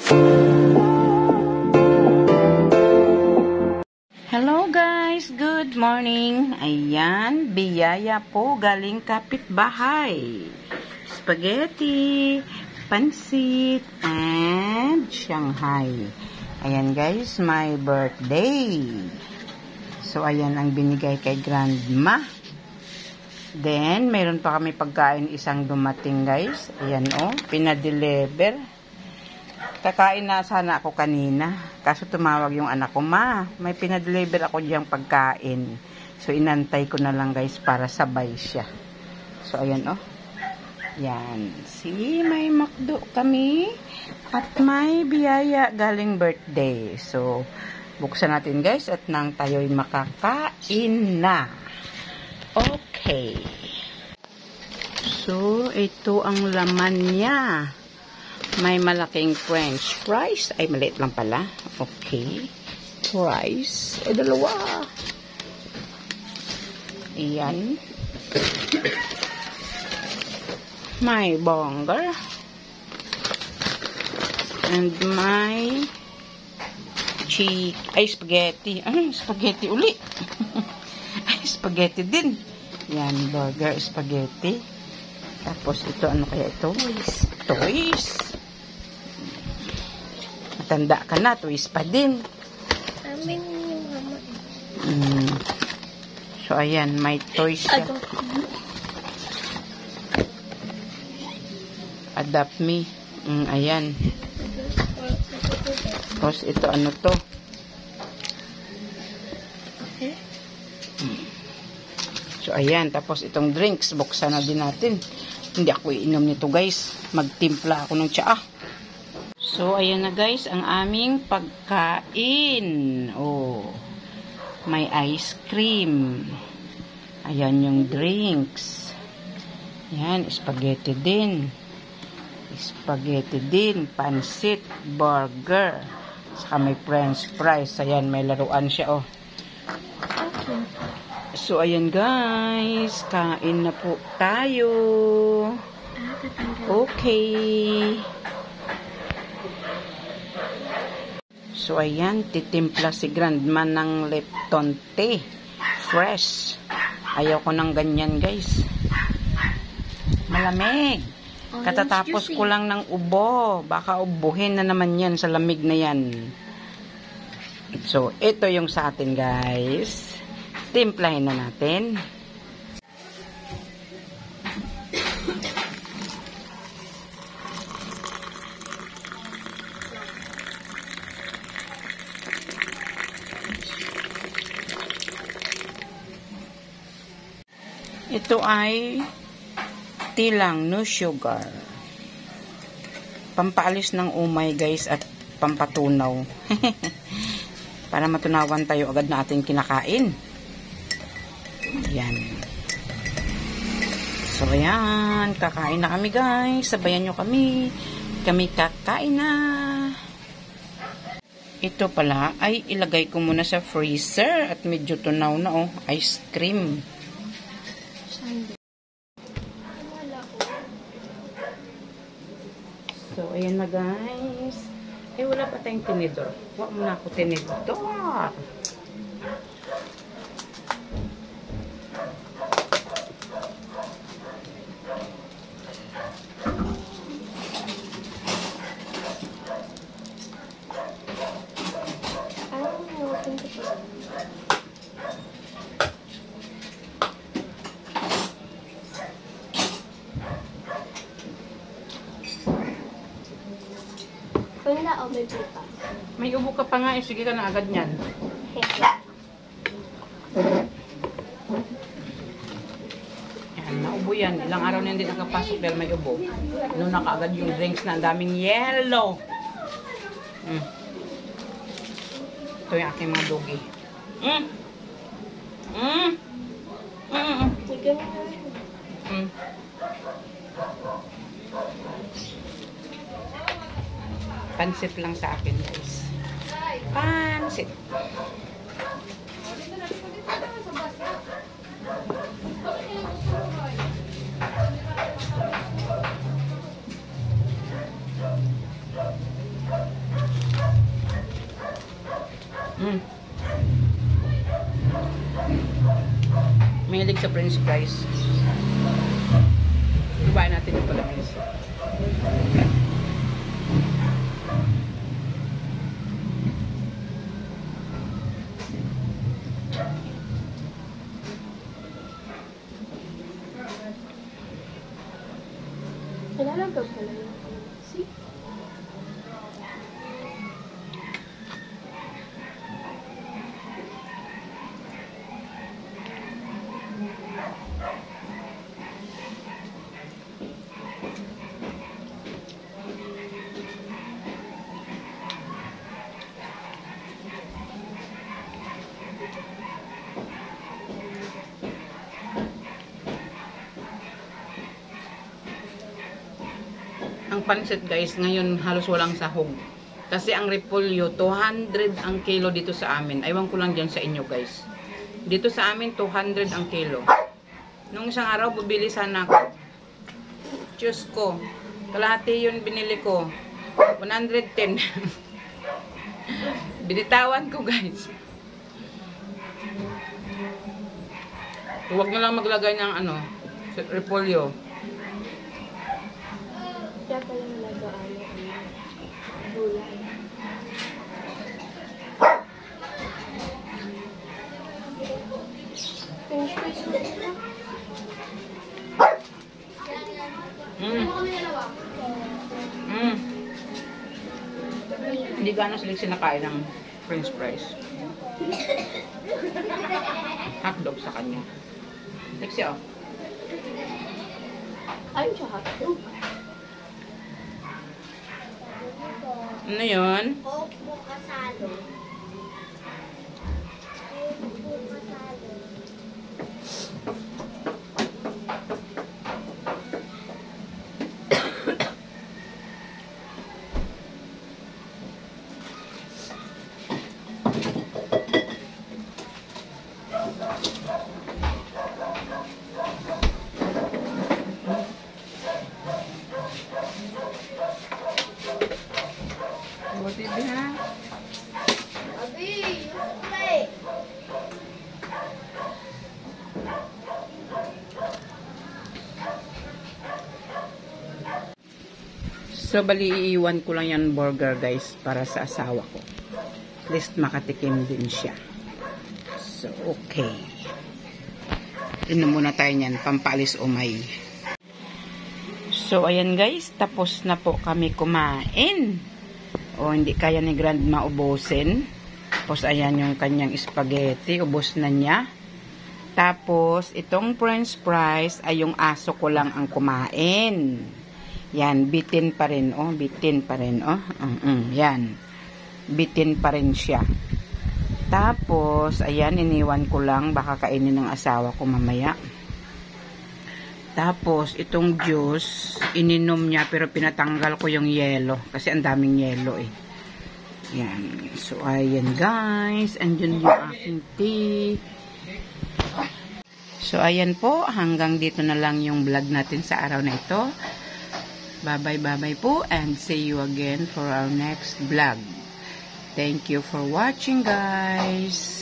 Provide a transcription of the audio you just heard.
Hello guys, good morning. Ayan, biyaya po galing kapitbahay. Spaghetti, pansit, and Shanghai. Ayan guys, my birthday. So ayan ang binigay kay grandma. Then, mayroon pa kami pagkain isang dumating guys. Ayan o, pinadeliver. Kakain na sana ako kanina. Kaso tumawag yung anak ko, Ma, may pinadeliver ako diyang pagkain. So, inantay ko na lang guys para sabay siya. So, ayan o. Yan. See, may McDo kami. At may biyaya galing birthday. So, buksan natin guys at nang tayo'y makakain na. Okay. So, ito ang laman niya. May malaking french fries. Ay, maliit lang pala. Okay. Fries. Ay, dalawa. Ayan. May burger. And may ay, spaghetti. Ay, spaghetti uli. Ay, spaghetti din. Yan, burger, spaghetti. Tapos, ito, ano kaya ito? Toys. Matanda ka na, toys pa din. Amin yung mama. So, ayan, may toys siya. Adopt me. Ayan. Tapos, ito, ano to? So, ayan. Tapos, itong drinks, buksan na din natin. Hindi ako iinom nito, guys. Magtimpla ako ng tsaa. So, ayan na, guys. Ang aming pagkain. Oh. May ice cream. Ayan yung drinks. Ayan, spaghetti din. Spaghetti din. Pansit. Burger. Saka may french fries. Ayan, may laruan siya, oh. So, ayan guys. Kain na po tayo. Okay. So, ayan. Titimpla si grandma ng Lipton tea. Fresh. Ayaw ko ng ganyan guys. Malamig. Katatapos ko lang ng ubo. Baka ubuhin na naman yan sa lamig na yan. So, ito yung sa atin guys. Timplahin na natin. Ito ay tea lang, no sugar. Pampaalis ng umay guys at pampatunaw. Para matunawan tayo agad na ating kinakain. Yan. So, ayan. Kakain na kami, guys. Sabayan nyo kami. Kami kakain na. Ito pala ay ilagay ko muna sa freezer at medyo tunaw na, oh. Ice cream. So, ayan na, guys. Eh, wala pa tayong tinidor. Huwag muna ako tinidor. Wala o may buka? May ubo ka pa nga. Sige ka na agad yan. Yan, naubo yan. Ilang araw na hindi nakapasok pero may ubo. Noon na kaagad yung drinks na ang daming yellow. Ito yung aking mga doggy. Pansit lang sa akin, guys. Pansit. Mm. Mahilig sa french fries. Ibahin natin ito lang. Nilalagay pala yun. See? Ang pansit guys, ngayon halos walang sahog. Kasi ang repolyo, 200 ang kilo dito sa amin. Aywan ko lang dyan sa inyo guys. Dito sa amin, 200 ang kilo. Nung isang araw, bubili sana ako. Diyos ko. Kalahati yun binili ko. 110. Binitawan ko guys. Huwag nyo lang maglagay ng ano, repolyo. Kaya pala nalagaan ang gulay. French fries mo na. Hindi gano'n sila sinakain ng french fries. Hotdog sa kanya. Lexi, oh. Ayun siya hotdog. Ano yun? Opo, kasalo. Opo, kasalo. Buti ha? Abi, okay. So, bali iiwan ko lang yan burger guys para sa asawa ko. At least makatikim din siya. So, okay. Inom muna tayo niyan, pampalis umay. So, ayan guys, tapos na po kami kumain. O, hindi kaya ni Grandma ubusin. Tapos, ayan yung kanyang spaghetti, ubos na niya. Tapos, itong french fries ay yung aso ko lang ang kumain. Yan, bitin pa rin, oh. Bitin pa rin, oh. Yan. Bitin pa rin siya. Tapos, ayan, iniwan ko lang. Baka kainin ng asawa ko mamaya. Tapos, itong juice, ininom niya pero pinatanggal ko yung yelo. Kasi ang daming yelo, eh. Yan. So, ayan, guys. Andyan yung aking tea. So, ayan po. Hanggang dito na lang yung vlog natin sa araw na ito. Bye-bye po and see you again for our next vlog. Thank you for watching guys.